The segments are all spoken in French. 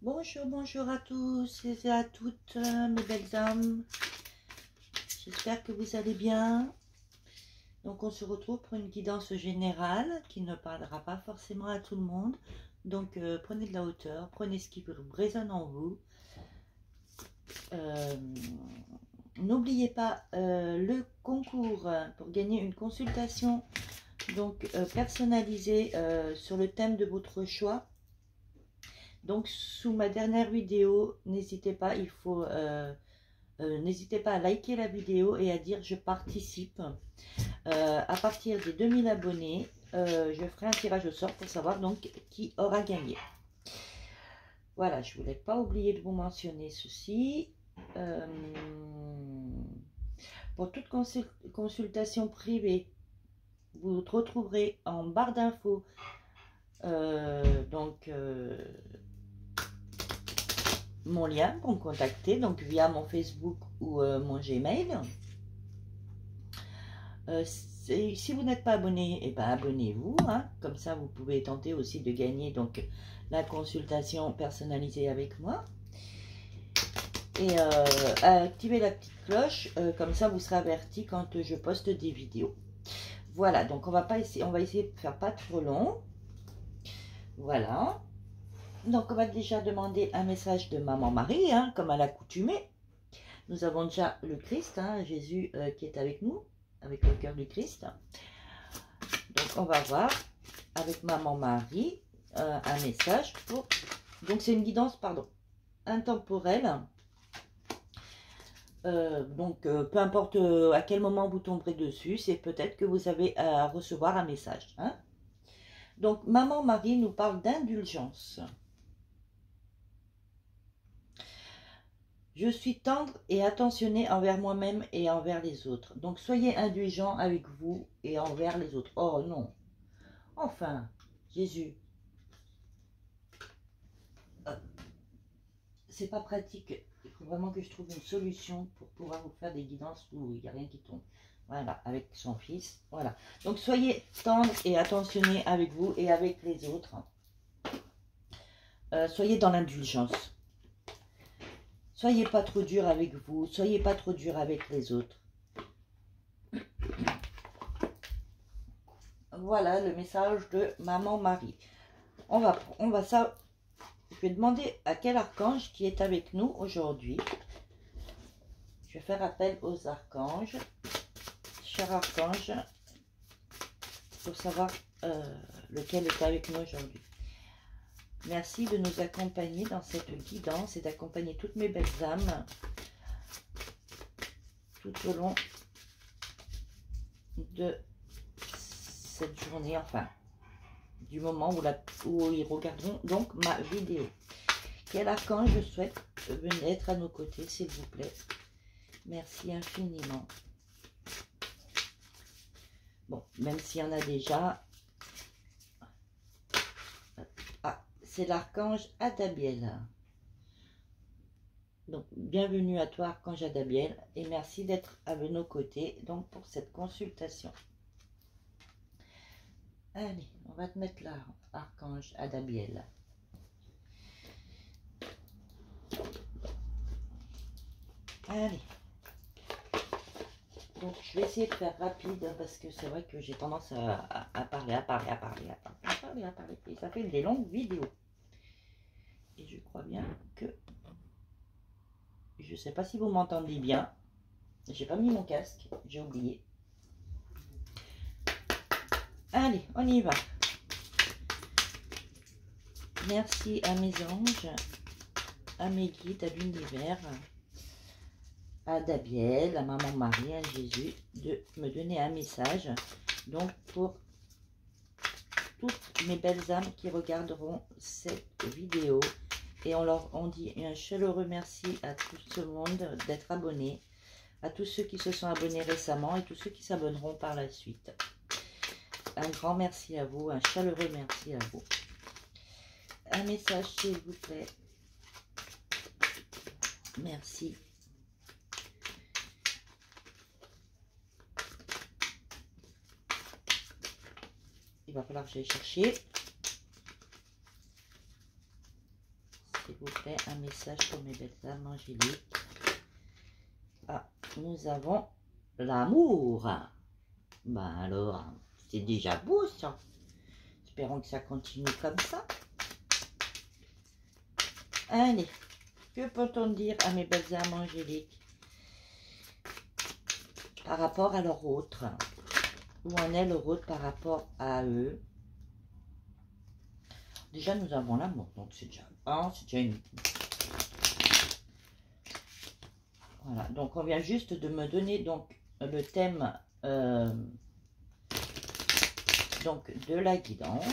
Bonjour, bonjour à tous et à toutes mes belles âmes. J'espère que vous allez bien. Donc on se retrouve pour une guidance générale qui ne parlera pas forcément à tout le monde. Donc prenez de la hauteur, prenez ce qui résonne en vous. N'oubliez pas le concours pour gagner une consultation donc personnalisée sur le thème de votre choix. Donc sous ma dernière vidéo, n'hésitez pas, n'hésitez pas à liker la vidéo et à dire je participe. À partir des 2000 abonnés, je ferai un tirage au sort pour savoir donc qui aura gagné. Voilà, je ne voulais pas oublier de vous mentionner ceci. Pour toute consultation privée, vous retrouverez en barre d'infos mon lien pour me contacter, donc via mon Facebook ou mon Gmail. Si vous n'êtes pas abonné, eh ben abonnez-vous, hein. Comme ça vous pouvez tenter aussi de gagner donc la consultation personnalisée avec moi. Et activez la petite cloche, comme ça vous serez averti quand je poste des vidéos. Voilà, donc on va essayer de faire pas trop long. Voilà. Donc on va déjà demander un message de Maman Marie, hein, comme à l'accoutumée. Nous avons déjà le Christ, hein, Jésus qui est avec nous, avec le cœur du Christ. Donc on va voir avec Maman Marie un message pour... Donc c'est une guidance, pardon, intemporelle. Peu importe à quel moment vous tomberez dessus, c'est peut-être que vous avez à recevoir un message. Hein. Donc Maman Marie nous parle d'indulgence. Je suis tendre et attentionné envers moi-même et envers les autres. Donc soyez indulgents avec vous et envers les autres. Oh non. Enfin, Jésus. C'est pas pratique. Il faut vraiment que je trouve une solution pour pouvoir vous faire des guidances où il n'y a rien qui tombe. Voilà, avec son fils. Voilà. Donc soyez tendre et attentionné avec vous et avec les autres. Soyez dans l'indulgence. Soyez pas trop dur avec vous. Soyez pas trop dur avec les autres. Voilà le message de Maman Marie. Je vais demander à quel archange qui est avec nous aujourd'hui. Je vais faire appel aux archanges. Cher archange, pour savoir lequel est avec nous aujourd'hui. Merci de nous accompagner dans cette guidance et d'accompagner toutes mes belles âmes tout au long de cette journée, enfin, du moment où ils regarderont donc ma vidéo. Quel archange je souhaite venir être à nos côtés, s'il vous plaît. Merci infiniment. Bon, même s'il y en a déjà. Ah, c'est l'archange Adabiel. Donc, bienvenue à toi, archange Adabiel, et merci d'être à nos côtés donc pour cette consultation. Allez, on va te mettre là, archange Adabiel. Allez. Donc, je vais essayer de faire rapide parce que c'est vrai que j'ai tendance à parler. Et ça fait des longues vidéos. Et je crois bien que... Je ne sais pas si vous m'entendez bien. J'ai pas mis mon casque, j'ai oublié. Allez, on y va. Merci à mes anges, à mes guides, à l'univers, à Dabiel, à Maman Marie, à Jésus, de me donner un message. Donc pour toutes mes belles âmes qui regarderont cette vidéo. Et on dit un chaleureux merci à tout ce monde d'être abonnés, à tous ceux qui se sont abonnés récemment et tous ceux qui s'abonneront par la suite. Un grand merci à vous, un chaleureux merci à vous. Un message s'il vous plaît. Merci. Il va falloir que j'aille chercher. s'il vous plaît, un message pour mes belles âmes angéliques. Ah, nous avons l'amour. Ben alors, c'est déjà beau ça. Espérons que ça continue comme ça. Allez, que peut-on dire à mes belles âmes angéliques par rapport à leur autre? Où en est leur autre par rapport à eux? Déjà, nous avons l'amour, donc c'est déjà une... Voilà, donc on vient juste de me donner donc le thème donc de la guidance.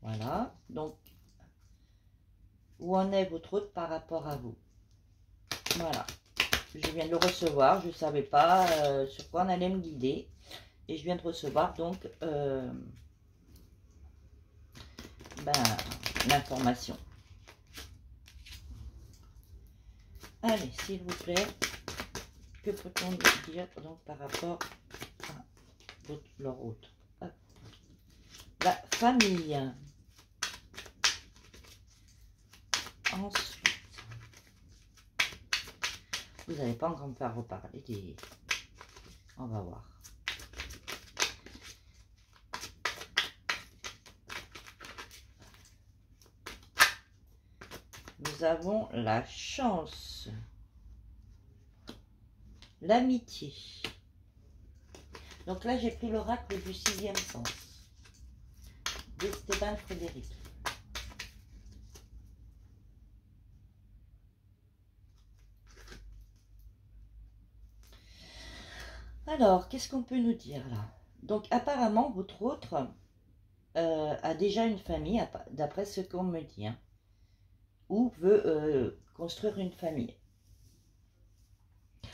Voilà, donc où en est votre autre par rapport à vous? Voilà, je viens de le recevoir, je ne savais pas sur quoi on allait me guider. Et je viens de recevoir donc l'information. Allez, s'il vous plaît, que peut-on dire donc par rapport à leur autre? La famille. Ensuite, vous n'allez pas encore me faire reparler des... On va voir. Nous avons la chance, l'amitié. Donc là, j'ai pris l'oracle du 6e sens de Stéphane Frédéric. Alors, qu'est-ce qu'on peut nous dire là? Donc apparemment, votre autre a déjà une famille, d'après ce qu'on me dit, hein, ou veut construire une famille.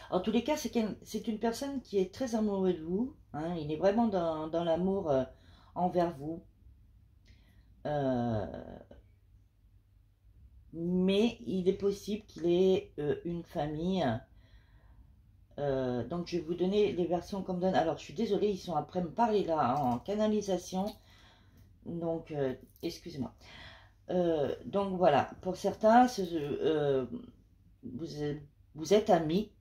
En tous les cas, c'est une personne qui est très amoureuse de vous. Hein, il est vraiment dans l'amour envers vous. Mais il est possible qu'il ait une famille. Donc, je vais vous donner les versions qu'on me donne. Alors, je suis désolée, ils sont après me parler là en canalisation. Donc, excusez-moi. Donc, voilà. Pour certains, vous êtes amis.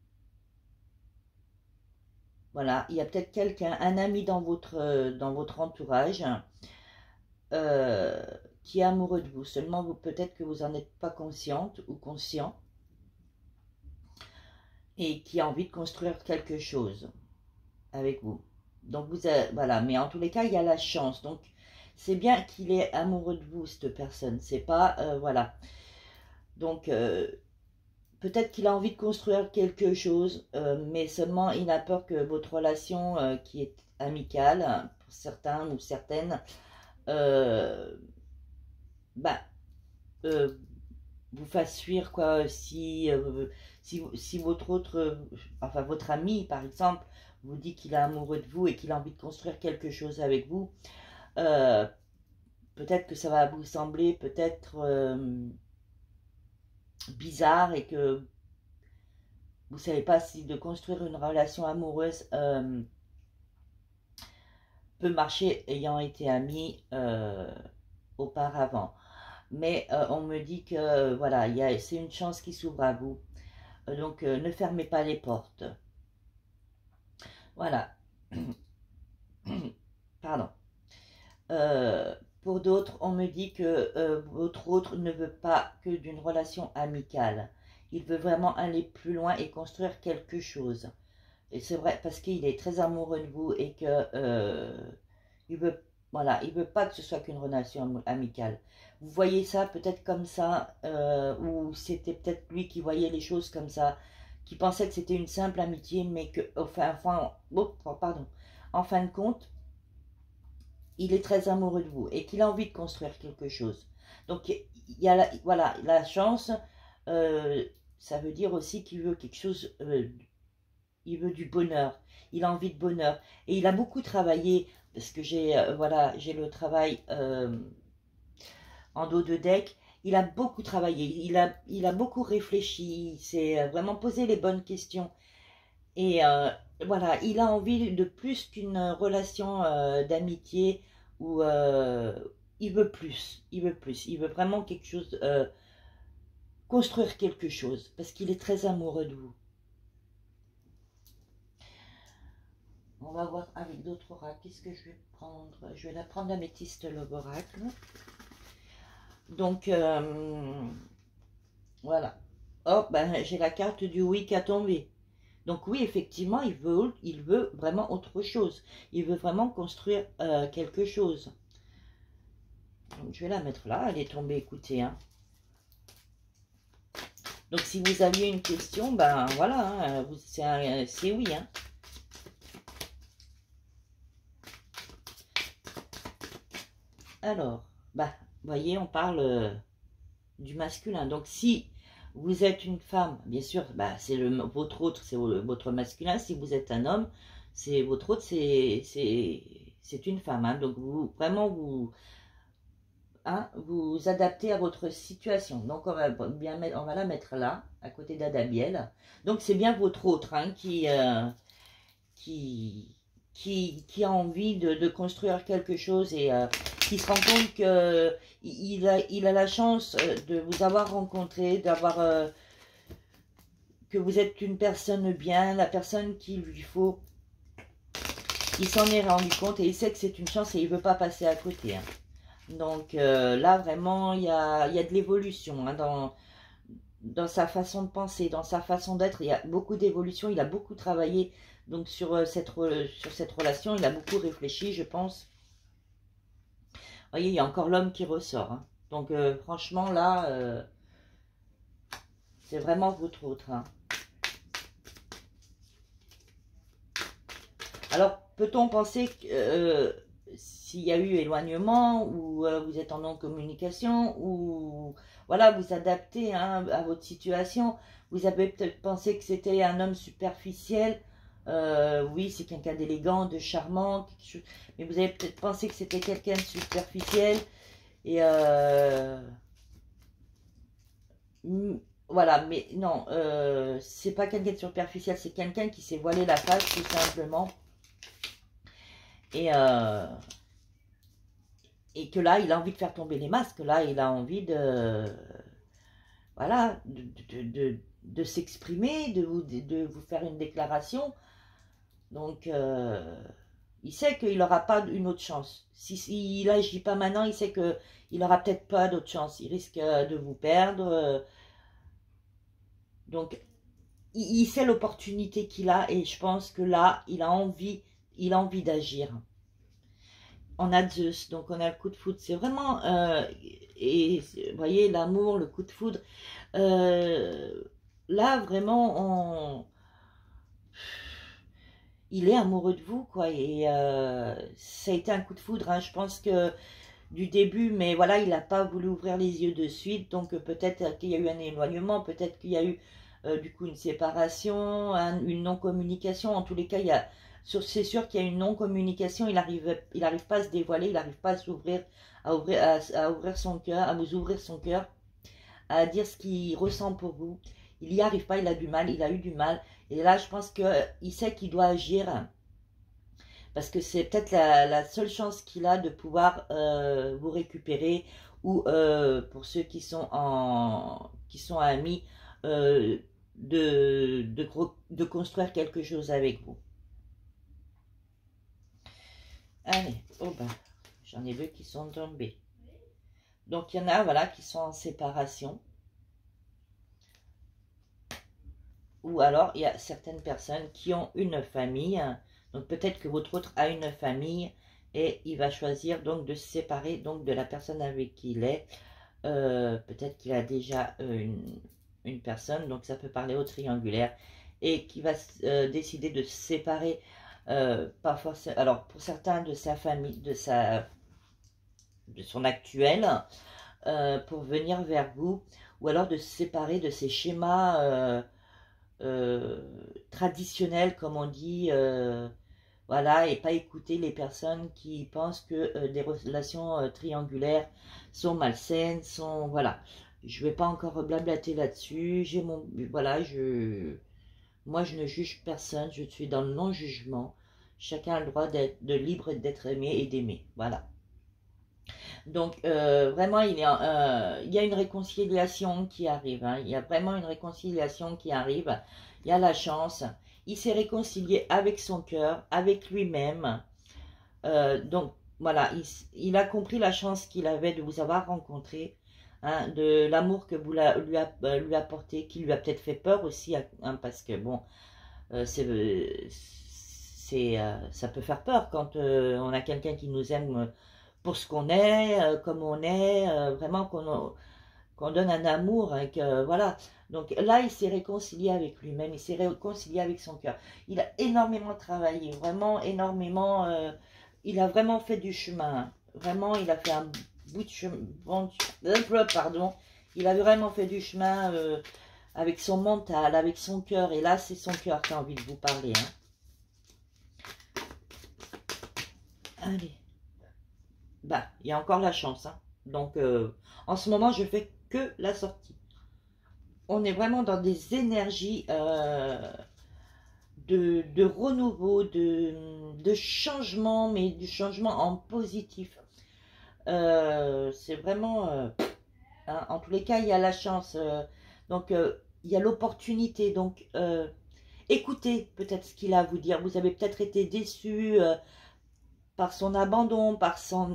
Voilà, il y a peut-être quelqu'un, un ami dans votre entourage qui est amoureux de vous. Seulement, peut-être que vous n'en êtes pas consciente ou conscient et qui a envie de construire quelque chose avec vous. Donc, voilà, mais en tous les cas, il y a la chance. Donc, c'est bien qu'il est amoureux de vous, cette personne. C'est pas, voilà. Donc, peut-être qu'il a envie de construire quelque chose, mais seulement il a peur que votre relation qui est amicale, pour certains ou certaines, vous fasse fuir, quoi. Si votre autre, enfin votre ami par exemple, vous dit qu'il est amoureux de vous et qu'il a envie de construire quelque chose avec vous, peut-être que ça va vous sembler peut-être bizarre et que vous ne savez pas si de construire une relation amoureuse peut marcher ayant été amis auparavant. Mais on me dit que voilà, c'est une chance qui s'ouvre à vous. Donc ne fermez pas les portes. Voilà. Pardon. Pour d'autres, on me dit que votre autre ne veut pas que d'une relation amicale. Il veut vraiment aller plus loin et construire quelque chose. Et c'est vrai, parce qu'il est très amoureux de vous et que il veut, voilà, il veut pas que ce soit qu'une relation amicale. Vous voyez ça peut-être comme ça, ou c'était peut-être lui qui voyait les choses comme ça, qui pensait que c'était une simple amitié, mais que, en fin de compte, il est très amoureux de vous et qu'il a envie de construire quelque chose. Donc, il y a voilà, la chance, ça veut dire aussi qu'il veut quelque chose, il veut du bonheur, il a envie de bonheur. Et il a beaucoup travaillé, parce que j'ai voilà, j'ai le travail en dos de deck. Il a beaucoup travaillé, il a beaucoup réfléchi, il s'est vraiment posé les bonnes questions. Et voilà, il a envie de plus qu'une relation d'amitié où il veut plus, il veut plus, il veut vraiment quelque chose construire quelque chose, parce qu'il est très amoureux de vous. On va voir avec d'autres oracles. Qu'est-ce que je vais prendre? Je vais la prendre l'améthyste Love Oracle. Donc, voilà. Oh, ben, j'ai la carte du oui qui a tombé. Donc oui, effectivement, il veut vraiment autre chose. Il veut vraiment construire quelque chose. Donc, je vais la mettre là. Elle est tombée, écoutez. Hein. Donc, si vous aviez une question, ben voilà, hein, c'est oui. Hein. Alors, bah, vous voyez, on parle du masculin. Donc, si vous êtes une femme, bien sûr, bah, c'est votre autre, c'est votre masculin. Si vous êtes un homme, c'est votre autre, c'est une femme. Hein. Donc, vous vraiment vous adaptez à votre situation. Donc, on va on va la mettre là, à côté d'Adabiel. Donc, c'est bien votre autre hein, qui a envie de construire quelque chose et qui se rend compte qu'il a la chance de vous avoir rencontré, que vous êtes une personne bien, la personne qu'il lui faut. Il s'en est rendu compte et il sait que c'est une chance et il ne veut pas passer à côté. Hein. Donc là, vraiment, il y a de l'évolution hein, dans sa façon de penser, dans sa façon d'être. Il y a beaucoup d'évolution, il a beaucoup travaillé donc sur cette relation, il a beaucoup réfléchi, je pense. Vous voyez, il y a encore l'homme qui ressort. Hein. Donc franchement, là, c'est vraiment votre autre. Hein. Alors, peut-on penser que s'il y a eu éloignement, ou vous êtes en non-communication, ou voilà, vous adaptez hein, à votre situation, vous avez peut-être pensé que c'était un homme superficiel, oui, c'est quelqu'un d'élégant, de charmant, mais vous avez peut-être pensé que c'était quelqu'un de superficiel, et voilà, mais non, c'est pas quelqu'un de superficiel, c'est quelqu'un qui s'est voilé la face, tout simplement. Et que là, il a envie de faire tomber les masques. Là, il a envie voilà, de s'exprimer, de vous faire une déclaration. Donc, il sait qu'il n'aura pas une autre chance. S'il n'agit pas maintenant, il sait qu'il n'aura peut-être pas d'autre chance. Il risque de vous perdre. Donc, il sait l'opportunité qu'il a et je pense que là, il a envie d'agir. On a Zeus, donc on a le coup de foudre. C'est vraiment, et vous voyez, l'amour, le coup de foudre. Là, vraiment, il est amoureux de vous, quoi. Et ça a été un coup de foudre, hein. Je pense que du début, mais voilà, il n'a pas voulu ouvrir les yeux de suite. Donc peut-être qu'il y a eu un éloignement, peut-être qu'il y a eu du coup une séparation, une non-communication. En tous les cas, c'est sûr qu'il y a une non-communication. Il arrive pas à se dévoiler, il n'arrive pas à s'ouvrir, à ouvrir son cœur, à vous ouvrir son cœur, à dire ce qu'il ressent pour vous. Il n'y arrive pas, il a du mal, il a eu du mal. Et là, je pense qu'il sait qu'il doit agir. Parce que c'est peut-être la seule chance qu'il a de pouvoir vous récupérer. Ou pour ceux qui sont amis, de construire quelque chose avec vous. Allez, oh ben, j'en ai deux qui sont tombés. Donc, il y en a, voilà, qui sont en séparation. Ou alors, il y a certaines personnes qui ont une famille. Donc, peut-être que votre autre a une famille et il va choisir donc de se séparer donc de la personne avec qui il est. Peut-être qu'il a déjà une personne, donc ça peut parler au triangulaire, et qui va décider de se séparer, pas forcément, alors pour certains de sa famille, de son actuel, pour venir vers vous, ou alors de se séparer de ces schémas traditionnels, comme on dit, voilà, et pas écouter les personnes qui pensent que des relations triangulaires sont malsaines, voilà. Je vais pas encore blablater là-dessus. Voilà, moi je ne juge personne, je suis dans le non-jugement. Chacun a le droit d'être libre, d'être aimé et d'aimer, voilà. Donc, vraiment, il y a une réconciliation qui arrive. Hein. Il y a vraiment une réconciliation qui arrive. Il y a la chance. Il s'est réconcilié avec son cœur, avec lui-même. Donc, voilà, il a compris la chance qu'il avait de vous avoir rencontré, hein, de l'amour que vous lui apportez, qui lui a peut-être fait peur aussi, hein, parce que, bon, ça peut faire peur quand on a quelqu'un qui nous aime pour ce qu'on est, comme on est, vraiment qu'on donne un amour, et que, voilà. Donc là, il s'est réconcilié avec lui-même, il s'est réconcilié avec son cœur. Il a énormément travaillé, vraiment énormément, il a vraiment fait du chemin. Vraiment, il a fait un bout de chemin, pardon, il a vraiment fait du chemin avec son mental, avec son cœur, et là, c'est son cœur qui a envie de vous parler. Hein. Allez. Bah, il y a encore la chance. Hein. Donc, en ce moment, je fais que la sortie. On est vraiment dans des énergies de renouveau, de changement, mais du changement en positif. C'est vraiment... hein, en tous les cas, il y a la chance. Donc, il y a l'opportunité. Donc, écoutez peut-être ce qu'il a à vous dire. Vous avez peut-être été déçu par son abandon, par sa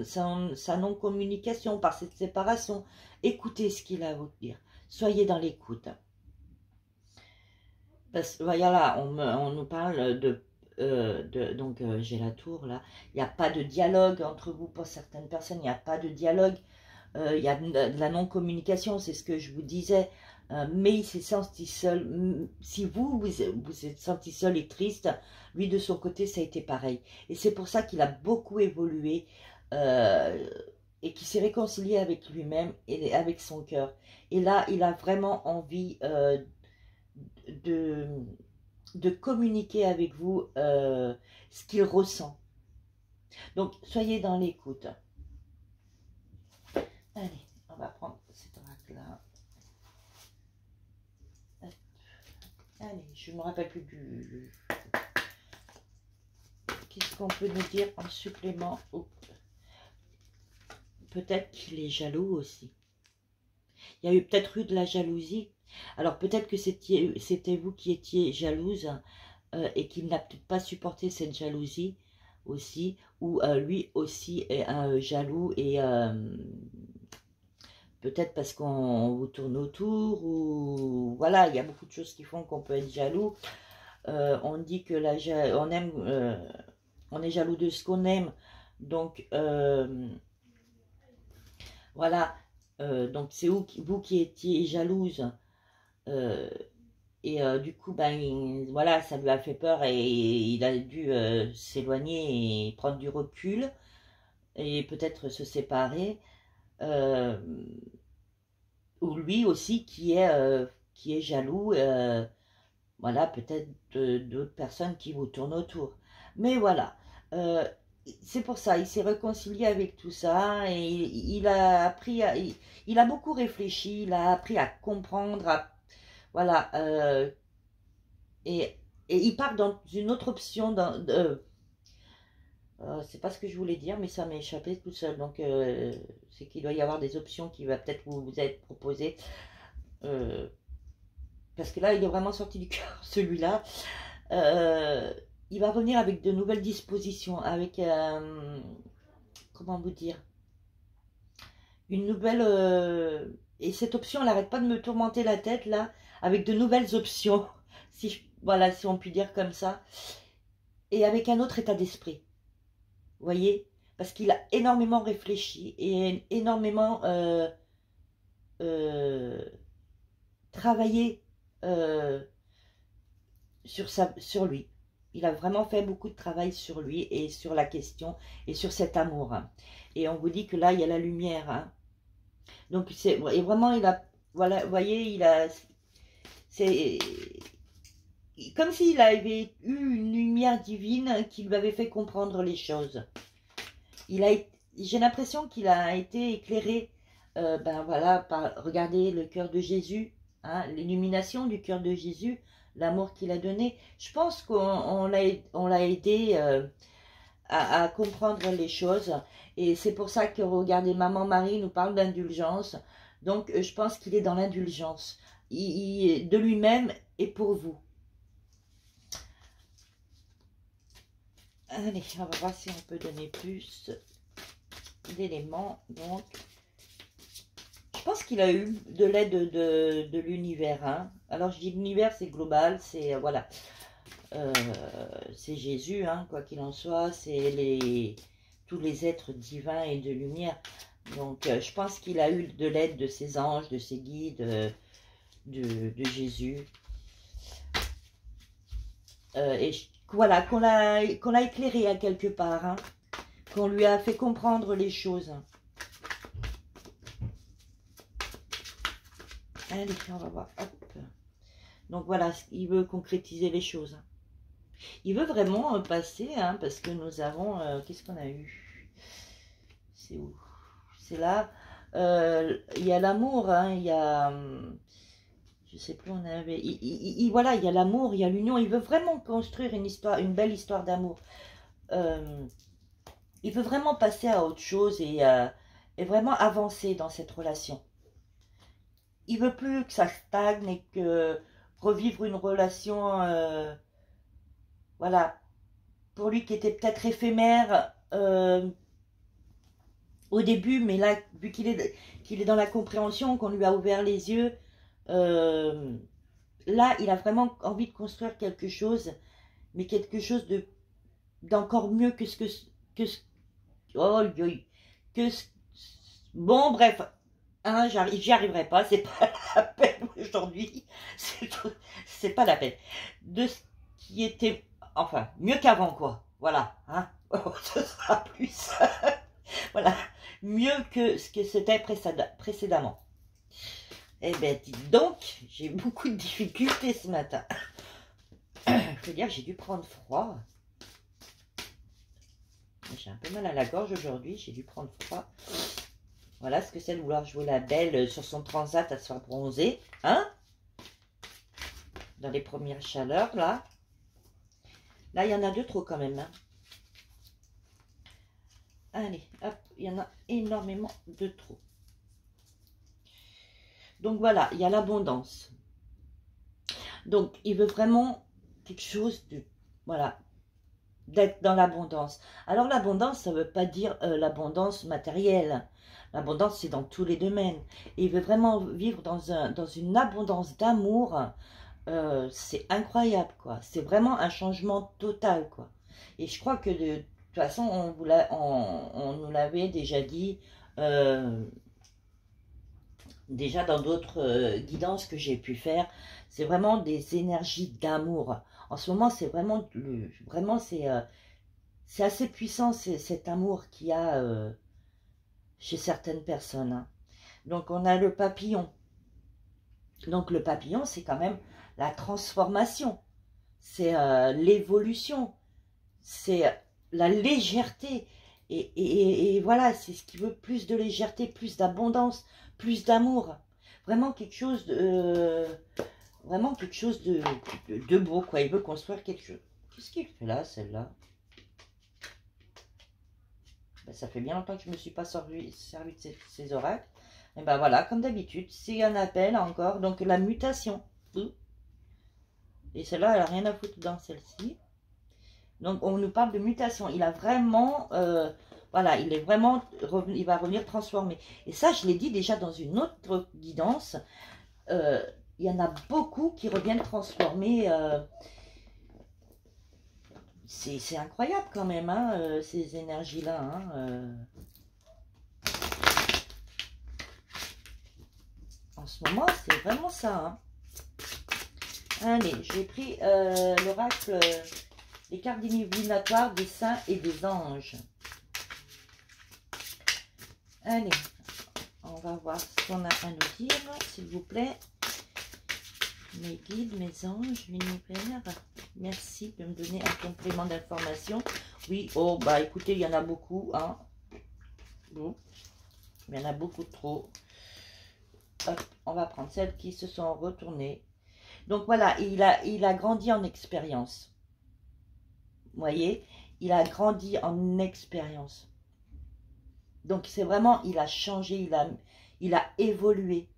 non-communication, par cette séparation. Écoutez ce qu'il a à vous dire. Soyez dans l'écoute. Parce que voilà, on nous parle donc j'ai la tour là. Il n'y a pas de dialogue entre vous pour certaines personnes. Il n'y a pas de dialogue. Il y a de la non-communication, c'est ce que je vous disais. Mais il s'est senti seul. Si vous êtes senti seul et triste, lui de son côté, ça a été pareil. Et c'est pour ça qu'il a beaucoup évolué et qu'il s'est réconcilié avec lui-même et avec son cœur. Et là, il a vraiment envie de communiquer avec vous ce qu'il ressent. Donc, soyez dans l'écoute. Allez, on va prendre cette oracle-là. Allez, je ne me rappelle plus du... Qu'est-ce qu'on peut nous dire en supplément? Peut-être qu'il est jaloux aussi. Il y a eu peut-être eu de la jalousie. Alors peut-être que c'était vous qui étiez jalouse et qu'il n'a peut-être pas supporté cette jalousie aussi. Ou lui aussi est jaloux et... peut-être parce qu'on vous tourne autour, ou voilà, il y a beaucoup de choses qui font qu'on peut être jaloux. On dit que on est jaloux de ce qu'on aime. Donc, voilà. Donc, c'est vous qui étiez jalouse. Et du coup, ben, voilà, ça lui a fait peur et il a dû s'éloigner et prendre du recul. Et peut-être se séparer. Ou lui aussi qui est jaloux, voilà, peut-être d'autres personnes qui vous tournent autour. Mais voilà, c'est pour ça, il s'est réconcilié avec tout ça et il a appris, il a beaucoup réfléchi, il a appris à comprendre, voilà, et il part dans une autre option, c'est pas ce que je voulais dire, mais ça m'est échappé tout seul. Donc, c'est qu'il doit y avoir des options qui va peut-être vous être proposées. Parce que là, il est vraiment sorti du cœur, celui-là. Il va revenir avec de nouvelles dispositions, avec, comment vous dire, une nouvelle... et cette option, elle n'arrête pas de me tourmenter la tête, là, avec de nouvelles options, voilà, si on peut dire comme ça. Et avec un autre état d'esprit. Vous voyez? Parce qu'il a énormément réfléchi et énormément travaillé sur lui. Il a vraiment fait beaucoup de travail sur lui et sur la question et sur cet amour. Et on vous dit que là, il y a la lumière. Hein. Donc, et vraiment, il a, voilà, vous voyez, il a, c'est comme s'il avait eu une lumière divine qui lui avait fait comprendre les choses. J'ai l'impression qu'il a été éclairé, ben voilà, regardez le cœur de Jésus, hein, l'illumination du cœur de Jésus, l'amour qu'il a donné. Je pense qu'on l'a aidé à comprendre les choses. Et c'est pour ça que, regardez, Maman Marie nous parle d'indulgence. Donc, je pense qu'il est dans l'indulgence. De lui-même et pour vous. Allez, on va voir si on peut donner plus d'éléments. Donc, je pense qu'il a eu de l'aide de l'univers. Hein. Alors, je dis l'univers, c'est global, c'est, voilà. C'est Jésus, hein, quoi qu'il en soit, c'est tous les êtres divins et de lumière. Donc, je pense qu'il a eu de l'aide de ses anges, de ses guides, de Jésus. Et voilà, qu'on l'a éclairé à quelque part, hein, qu'on lui a fait comprendre les choses. Allez, on va voir. Hop. Donc voilà, il veut concrétiser les choses. Il veut vraiment passer, hein, parce que nous avons... Qu'est-ce qu'on a eu? C'est où? C'est là. Il y a l'amour, hein, il y a... je sais plus, on avait... voilà, il y a l'amour, il y a l'union. Il veut vraiment construire une histoire, une belle histoire d'amour. Il veut vraiment passer à autre chose et vraiment avancer dans cette relation. Il veut plus que ça stagne et que revivre une relation... voilà, pour lui qui était peut-être éphémère au début, mais là, vu qu'il est dans la compréhension, qu'on lui a ouvert les yeux, là, il a vraiment envie de construire quelque chose, mais quelque chose d'encore mieux que ce que bon, bref, hein, j'y arriverai pas, c'est pas la peine aujourd'hui, c'est pas la peine, de ce qui était... Enfin, mieux qu'avant, quoi. Voilà. Hein. Ce sera plus. Voilà. Mieux que ce que c'était précédemment. Eh bien, dites donc, j'ai beaucoup de difficultés ce matin. Je veux dire, j'ai dû prendre froid. J'ai un peu mal à la gorge aujourd'hui. J'ai dû prendre froid. Voilà ce que c'est de vouloir jouer la belle sur son transat à se faire bronzer. Hein? Dans les premières chaleurs, là. Là, il y en a deux trop quand même. Hein. Allez, hop, il y en a énormément de trop. Donc voilà, il y a l'abondance. Donc, il veut vraiment quelque chose de... Voilà, d'être dans l'abondance. Alors, l'abondance, ça ne veut pas dire l'abondance matérielle. L'abondance, c'est dans tous les domaines. Et il veut vraiment vivre dans une abondance d'amour. C'est incroyable, quoi. C'est vraiment un changement total, quoi. Et je crois que de toute façon, on nous l'avait déjà dit, déjà dans d'autres guidances que j'ai pu faire. C'est vraiment des énergies d'amour. En ce moment, c'est vraiment, c'est assez puissant, cet amour qu'il y a chez certaines personnes. Hein. Donc, on a le papillon. Donc, le papillon, c'est quand même la transformation, c'est l'évolution, c'est la légèreté. Et voilà, c'est ce qui veut plus de légèreté, plus d'abondance, plus d'amour. Vraiment quelque chose de beau, quoi. Il veut construire quelque chose. Qu'est-ce qu'il fait là, celle-là? Ben, ça fait bien longtemps que je ne me suis pas servi de ces oracles. Et ben voilà, comme d'habitude, c'est un appel encore. Donc la mutation. Et celle-là, elle n'a rien à foutre dans celle-ci. Donc, on nous parle de mutation. Il a vraiment, voilà, il va revenir transformé. Et ça, je l'ai dit déjà dans une autre guidance. Il y en a beaucoup qui reviennent transformés. C'est incroyable quand même, hein, ces énergies-là. Hein, En ce moment, c'est vraiment ça. Hein. Allez, j'ai pris l'oracle, les cartes divinatoires des saints et des anges. Allez, on va voir ce qu'on a à nous dire, s'il vous plaît. Mes guides, mes anges, l'univers, merci de me donner un complément d'information. Oui, oh, bah écoutez, il y en a beaucoup, hein. Bon, il y en a beaucoup trop. Hop, on va prendre celles qui se sont retournées. Donc voilà, il a grandi en expérience. Vous voyez, il a grandi en expérience. Donc c'est vraiment, il a changé, il a évolué.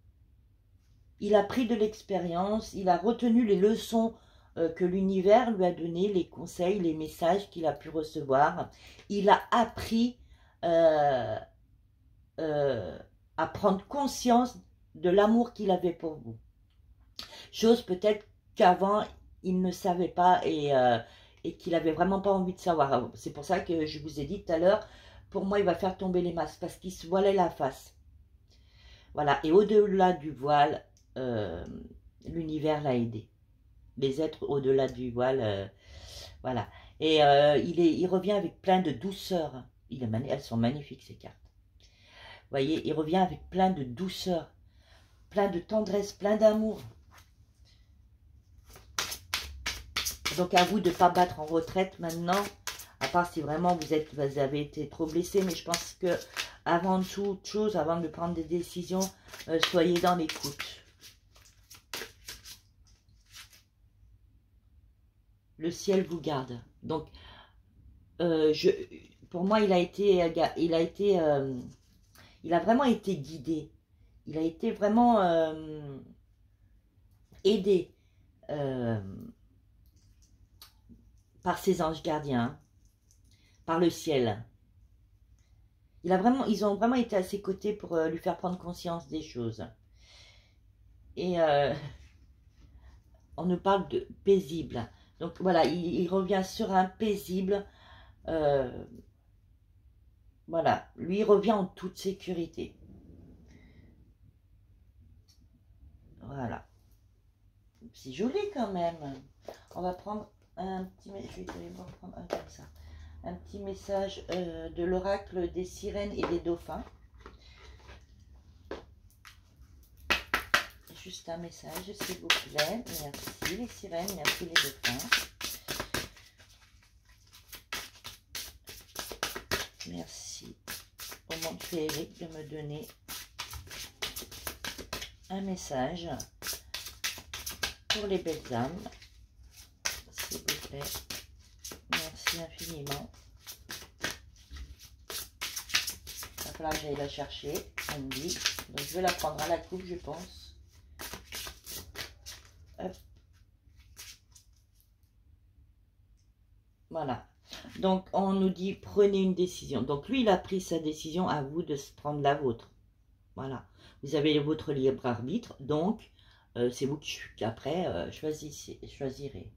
Il a pris de l'expérience, il a retenu les leçons que l'univers lui a données, les conseils, les messages qu'il a pu recevoir. Il a appris à prendre conscience de l'amour qu'il avait pour vous. Chose peut-être qu'avant, il ne savait pas et qu'il n'avait vraiment pas envie de savoir. C'est pour ça que je vous ai dit tout à l'heure, pour moi, il va faire tomber les masques parce qu'il se voilait la face. Voilà, et au-delà du voile, l'univers l'a aidé. Les êtres au-delà du voile, voilà. Et il revient avec plein de douceur. Elles sont magnifiques, ces cartes. Vous voyez, il revient avec plein de douceur, plein de tendresse, plein d'amour. Donc à vous de ne pas battre en retraite maintenant, à part si vraiment vous avez été trop blessé, mais je pense que avant toute chose, avant de prendre des décisions, soyez dans l'écoute. Le ciel vous garde. Donc, pour moi, il a vraiment été guidé. Il a été vraiment aidé par ses anges gardiens, par le ciel. Ils ont vraiment été à ses côtés pour lui faire prendre conscience des choses. Et on nous parle de paisible. Donc voilà, il revient serein, paisible. Voilà, lui il revient en toute sécurité. Voilà. C'est joli quand même. On va prendre un petit... Je vais prendre un comme ça. Un petit message de l'oracle des sirènes et des dauphins. Juste un message, s'il vous plaît. Merci les sirènes, merci les dauphins. Merci au monde féerique de me donner un message pour les belles âmes. S'il vous plaît. Merci infiniment. Il va falloir que j'aille la chercher, on me dit. Donc je vais la prendre à la coupe, je pense. Hop. Voilà. Donc on nous dit prenez une décision. Donc lui il a pris sa décision, à vous de prendre la vôtre. Voilà. Vous avez votre libre arbitre, donc c'est vous qui après choisirez.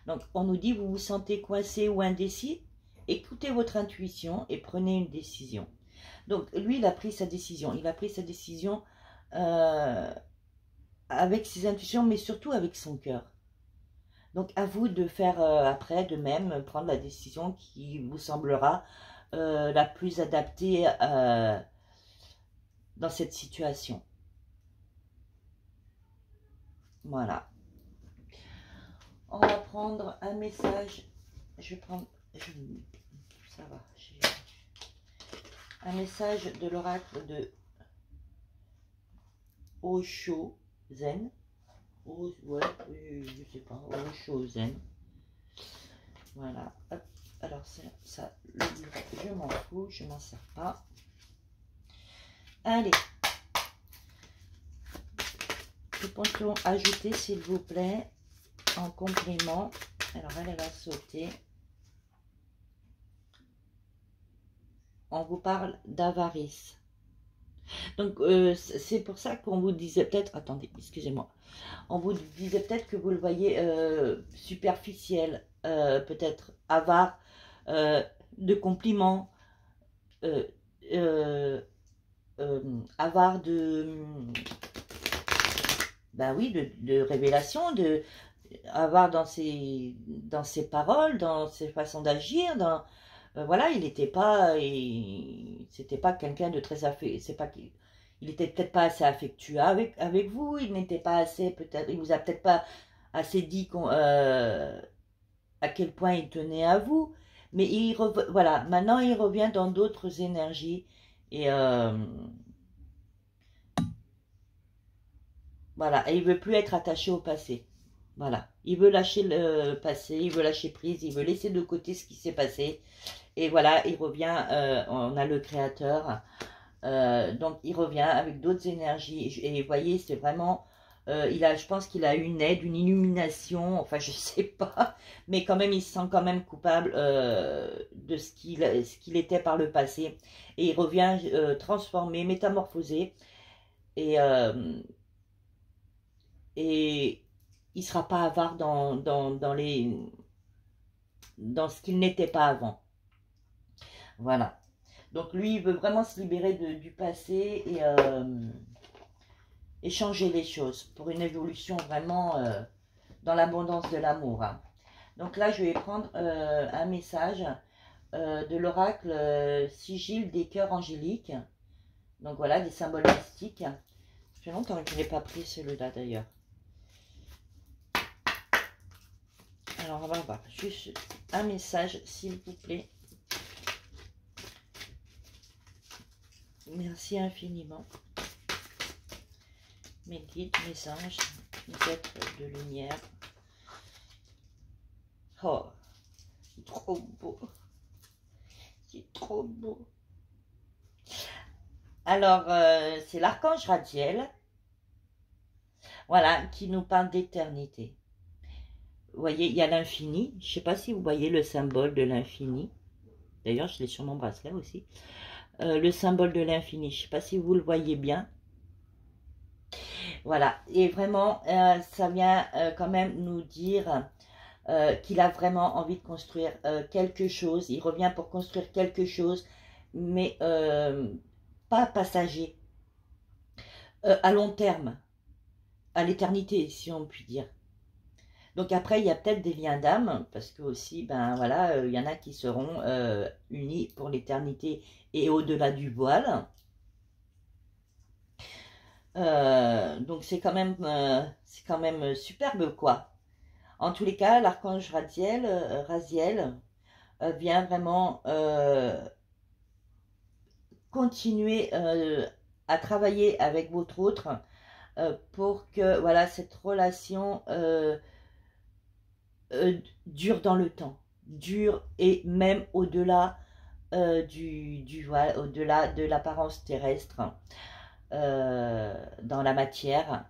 Donc on nous dit vous vous sentez coincé ou indécis, écoutez votre intuition et prenez une décision. Donc lui il a pris sa décision. Il a pris sa décision avec ses intuitions, mais surtout avec son cœur. Donc à vous de faire après de même, prendre la décision qui vous semblera la plus adaptée dans cette situation. Voilà. On va prendre un message. Je vais prendre... ça va. Un message de l'oracle de Osho Zen. Ouais, je sais pas, Osho-zen. Voilà. Hop. Alors ça, le livre, je m'en fous, je m'en sers pas. Allez. Que peut-on ajouter, s'il vous plaît, en complément? Alors elle a sauté. On vous parle d'avarice. Donc c'est pour ça qu'on vous disait peut-être, attendez, excusez-moi, on vous disait peut-être que vous le voyez superficiel, peut-être avare de compliments, avare de, ben oui, de révélations, avare dans ses paroles, dans ses façons d'agir, dans voilà, il n'était pas, c'était pas quelqu'un de très affectueux, il était peut-être pas assez affectueux avec vous, il n'était pas assez, peut-être, il vous a peut-être pas assez dit à quel point il tenait à vous, mais voilà, maintenant il revient dans d'autres énergies et voilà, et il veut plus être attaché au passé, Voilà, il veut lâcher le passé, il veut lâcher prise, il veut laisser de côté ce qui s'est passé. Et voilà, il revient, on a le créateur, donc il revient avec d'autres énergies. Et vous voyez, c'est vraiment, je pense qu'il a une aide, une illumination, enfin je sais pas, mais quand même il se sent quand même coupable de ce qu'il était par le passé. Et il revient transformé, métamorphosé. Et il ne sera pas avare dans ce qu'il n'était pas avant. Voilà. Donc lui, il veut vraiment se libérer du passé et changer les choses pour une évolution vraiment dans l'abondance de l'amour. Hein. Donc là, je vais prendre un message de l'oracle Sigil des cœurs angéliques. Donc voilà, des symboles mystiques. Ça fait longtemps que je n'ai pas pris celui-là d'ailleurs. Alors, on va voir juste un message, s'il vous plaît. Merci infiniment. Mes guides, mes anges, mes êtres de lumière. Oh, c'est trop beau. C'est trop beau. Alors, c'est l'archange Radiel. Voilà, qui nous parle d'éternité. Vous voyez, il y a l'infini. Je ne sais pas si vous voyez le symbole de l'infini. D'ailleurs, je l'ai sur mon bracelet aussi. Le symbole de l'infini. Je ne sais pas si vous le voyez bien. Voilà. Et vraiment, ça vient quand même nous dire qu'il a vraiment envie de construire quelque chose. Il revient pour construire quelque chose, mais pas passager. À long terme. À l'éternité, si on peut dire. Donc après, il y a peut-être des liens d'âme, parce que aussi, ben voilà, il y en a qui seront unis pour l'éternité et au-delà du voile. Donc c'est quand même superbe, quoi. En tous les cas, l'archange Raziel vient vraiment continuer à travailler avec votre autre pour que voilà cette relation dure dans le temps, dure et même au-delà du voile, au-delà de l'apparence terrestre dans la matière.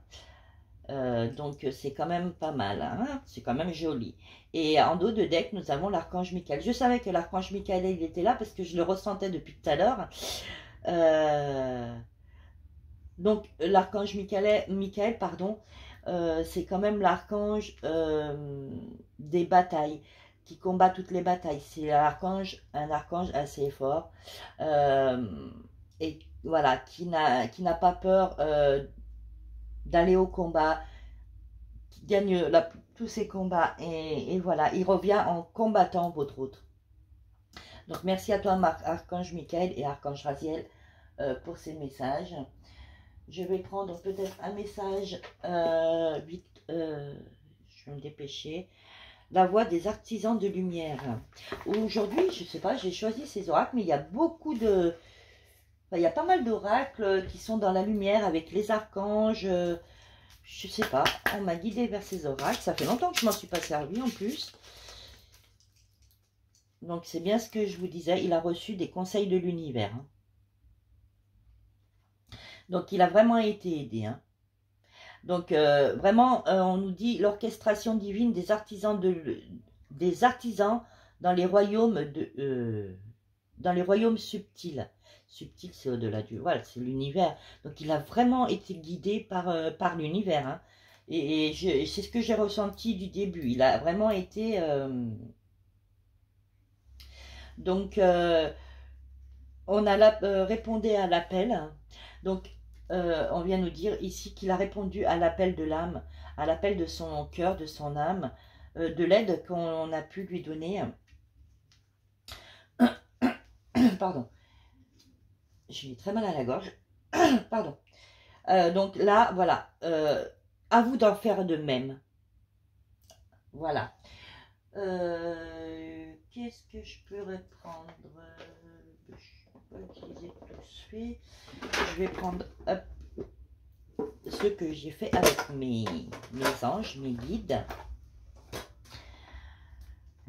Donc c'est quand même pas mal, hein, c'est quand même joli. Et en dos de deck, nous avons l'archange Michael. Je savais que l'archange Michael, il était là parce que je le ressentais depuis tout à l'heure. Donc l'archange Michael, pardon, c'est quand même l'archange des batailles, qui combat toutes les batailles. C'est un archange assez fort, et voilà, qui n'a pas peur d'aller au combat, qui gagne tous ses combats, et voilà, il revient en combattant votre autre. Donc merci à toi, archange Michael et archange Raziel, pour ces messages. Je vais prendre peut-être un message vite, je vais me dépêcher. La voix des artisans de lumière. Aujourd'hui, je ne sais pas, j'ai choisi ces oracles, mais il y a beaucoup de... Enfin, il y a pas mal d'oracles qui sont dans la lumière avec les archanges. Je ne sais pas, on m'a guidé vers ces oracles. Ça fait longtemps que je ne m'en suis pas servi en plus. Donc c'est bien ce que je vous disais, il a reçu des conseils de l'univers. Hein. Donc il a vraiment été aidé. Hein. Donc vraiment, on nous dit l'orchestration divine des artisans dans les royaumes subtils. Subtil, c'est au-delà du voile, c'est l'univers. Donc il a vraiment été guidé par l'univers. Hein. Et c'est ce que j'ai ressenti du début. Il a vraiment été... Donc on a répondu à l'appel. Donc on vient nous dire ici qu'il a répondu à l'appel de l'âme, à l'appel de son cœur, de son âme, de l'aide qu'on a pu lui donner. Pardon. J'ai très mal à la gorge. Pardon. Donc là, voilà. À vous d'en faire de même. Voilà. Qu'est-ce que je peux reprendre? Je ne peux pas utiliser tout ce fait. Je vais prendre ce que j'ai fait avec mes anges, mes guides.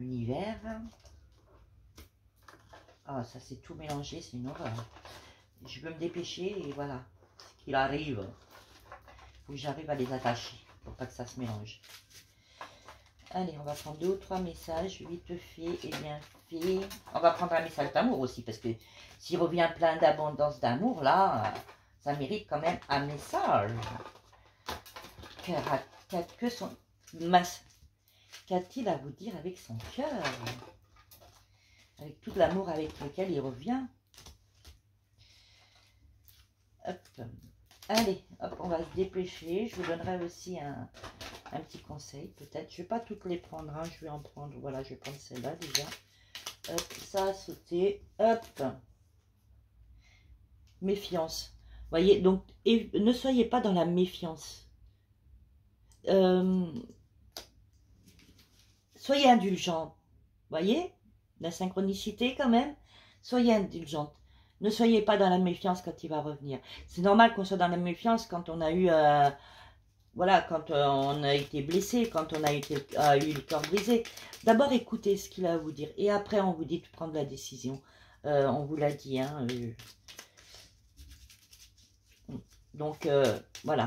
l'univers. Ah, ça c'est tout mélangé, c'est une horreur. Je veux me dépêcher et voilà. Ce qu'il arrive. Faut que j'arrive à les attacher pour pas que ça se mélange. Allez, on va prendre 2 ou 3 messages, vite fait et bien fait. On va prendre un message d'amour aussi, parce que s'il revient plein d'abondance d'amour, là, ça mérite quand même un message. Qu'a-t-il à vous dire avec son cœur? Avec tout l'amour avec lequel il revient. Hop. Allez, hop, on va se dépêcher. Je vous donnerai aussi un petit conseil, peut-être. Je ne vais pas toutes les prendre, hein. Je vais en prendre, voilà, je vais prendre celle-là déjà. Hop, ça a sauté. Hop. Méfiance. Voyez, donc, et ne soyez pas dans la méfiance. Soyez indulgent. Voyez, la synchronicité quand même. Soyez indulgente. Ne soyez pas dans la méfiance quand il va revenir. C'est normal qu'on soit dans la méfiance quand on a eu, voilà, quand on a été blessé, quand on a eu le cœur brisé. D'abord, écoutez ce qu'il a à vous dire. Et après, on vous dit de prendre la décision. On vous l'a dit, hein. Donc, voilà.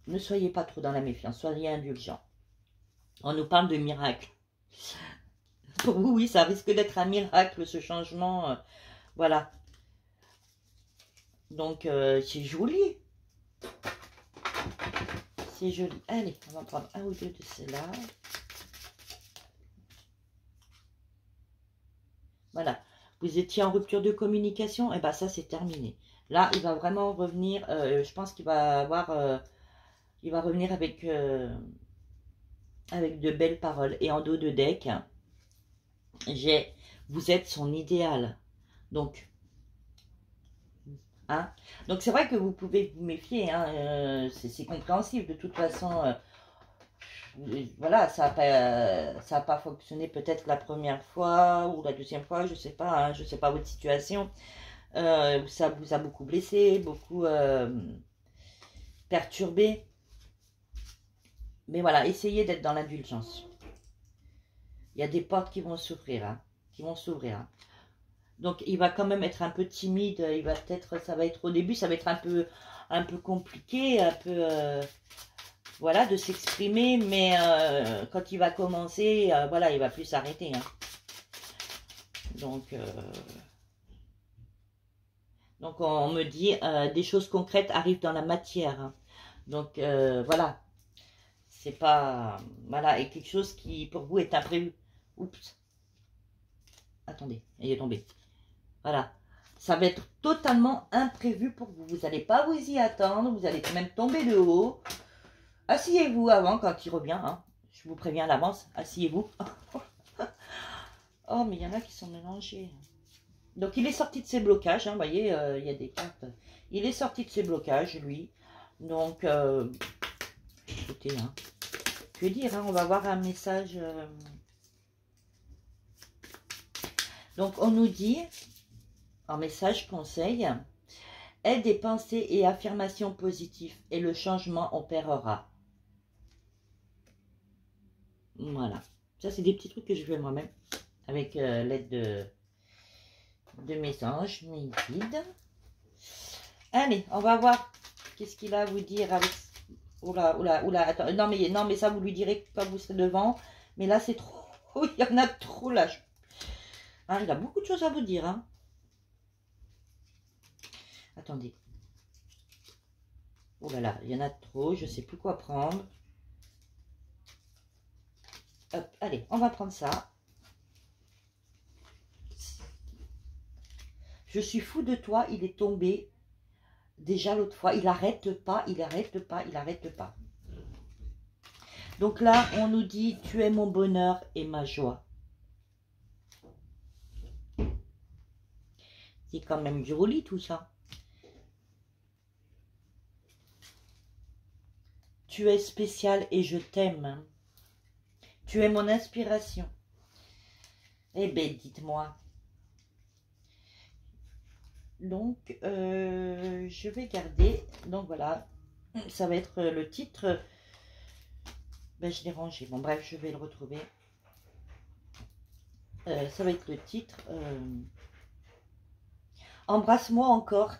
Ne soyez pas trop dans la méfiance. Soyez indulgents. On nous parle de miracle. Pour vous, oui, ça risque d'être un miracle, ce changement. Voilà. Donc, c'est joli. C'est joli. Allez, on va prendre un ou deux de ceux-là. Voilà. Vous étiez en rupture de communication. Et bien, ça, c'est terminé. Là, il va vraiment revenir. Je pense qu'il va avoir... il va revenir avec de belles paroles. Et en dos de deck... vous êtes son idéal. Donc, hein, donc c'est vrai que vous pouvez vous méfier, hein, c'est compréhensible. De toute façon, voilà, ça n'a pas fonctionné peut-être la première fois ou la deuxième fois, je sais pas, hein, je sais pas votre situation. Ça vous a beaucoup blessé, beaucoup perturbé. Mais voilà, essayez d'être dans l'indulgence. Il y a des portes qui vont s'ouvrir, hein, qui vont s'ouvrir. Hein. Donc, il va quand même être un peu timide. Il va peut-être, ça va être au début, ça va être un peu compliqué, un peu, voilà, de s'exprimer. Mais quand il va commencer, voilà, il va plus s'arrêter. Hein. Donc, on me dit, des choses concrètes arrivent dans la matière. Hein. Donc, voilà. C'est pas, voilà, et quelque chose qui, pour vous, est imprévu. Oups. Attendez, il est tombé. Voilà. Ça va être totalement imprévu pour vous. Vous n'allez pas vous y attendre. Vous allez même tomber de haut. Asseyez-vous avant quand il revient. Hein. Je vous préviens à l'avance. Asseyez-vous. Oh, mais il y en a qui sont mélangés. Donc, il est sorti de ses blocages. Hein. Vous voyez, il y a des cartes. Il est sorti de ses blocages, lui. Donc, écoutez, hein. Que dire, hein, on va voir un message. Donc, on nous dit, en message conseil, aie des pensées et affirmations positives et le changement opérera. Voilà. Ça, c'est des petits trucs que je fais moi-même avec l'aide de mes anges, mes guides. Allez, on va voir qu'est-ce qu'il a à vous dire avec... Oula, oula, oula, attends, non mais ça vous lui direz quand vous serez devant, mais là c'est trop, il y en a trop là. Hein, il a beaucoup de choses à vous dire, hein. Attendez. Oh là là, il y en a trop, je ne sais plus quoi prendre. Hop, allez, on va prendre ça. Je suis fou de toi, il est tombé. Déjà l'autre fois, il n'arrête pas, il n'arrête pas, il n'arrête pas. Donc là, on nous dit, tu es mon bonheur et ma joie. C'est quand même joli tout ça. Tu es spécial et je t'aime. Tu es mon inspiration. Eh bien, dites-moi. Donc, je vais garder. Donc, voilà. Ça va être le titre. Ben, je l'ai rangé. Bon, bref, je vais le retrouver. Ça va être le titre. Embrasse-moi encore.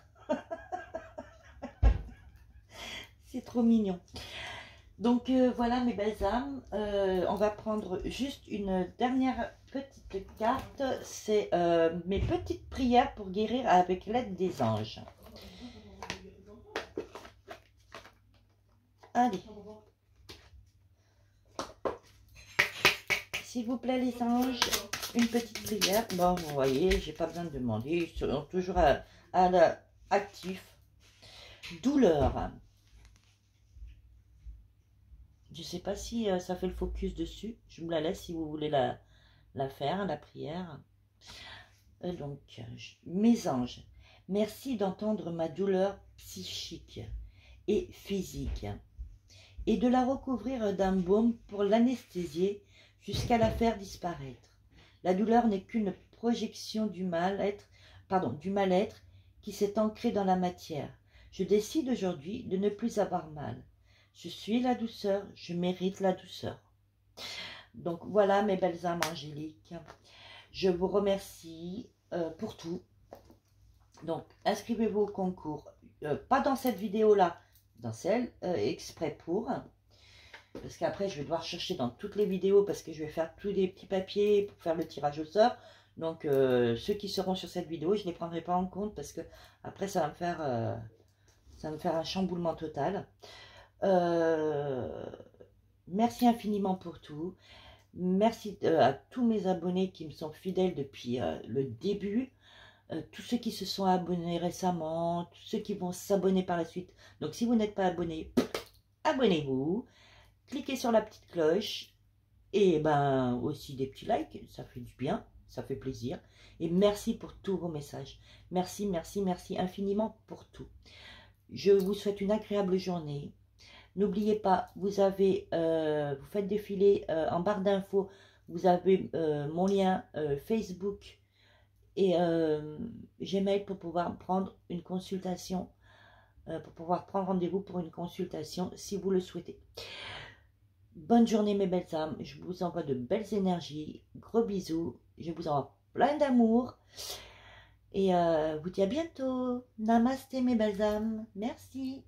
C'est trop mignon. Donc voilà mes belles âmes. On va prendre juste une dernière petite carte. C'est mes petites prières pour guérir avec l'aide des anges. Allez. S'il vous plaît les anges, une petite prière. Bon, vous voyez, j'ai pas besoin de demander. Ils sont toujours actifs. Douleur. Je sais pas si ça fait le focus dessus. Je me la laisse si vous voulez la faire, la prière. Donc, mes anges, merci d'entendre ma douleur psychique et physique et de la recouvrir d'un baume pour l'anesthésier jusqu'à la faire disparaître. La douleur n'est qu'une projection du mal-être qui s'est ancré dans la matière. Je décide aujourd'hui de ne plus avoir mal. Je suis la douceur, je mérite la douceur. Donc voilà mes belles âmes angéliques. Je vous remercie pour tout. Donc inscrivez-vous au concours. Pas dans cette vidéo-là, dans celle exprès pour. Parce qu'après je vais devoir chercher dans toutes les vidéos parce que je vais faire tous les petits papiers pour faire le tirage au sort. Donc ceux qui seront sur cette vidéo, je ne les prendrai pas en compte parce que après ça va me faire un chamboulement total. Merci infiniment pour tout. Merci à tous mes abonnés qui me sont fidèles depuis le début. Tous ceux qui se sont abonnés récemment, tous ceux qui vont s'abonner par la suite. Donc si vous n'êtes pas abonné, abonnez-vous. Cliquez sur la petite cloche. Et ben aussi des petits likes, ça fait du bien, ça fait plaisir. Et merci pour tous vos messages. Merci, merci, merci infiniment pour tout. Je vous souhaite une agréable journée. N'oubliez pas, vous faites défiler en barre d'infos, vous avez mon lien Facebook et Gmail pour pouvoir prendre une consultation, pour pouvoir prendre rendez-vous pour une consultation si vous le souhaitez. Bonne journée mes belles âmes, je vous envoie de belles énergies, gros bisous, je vous envoie plein d'amour et vous dis à bientôt. Namasté mes belles âmes, merci.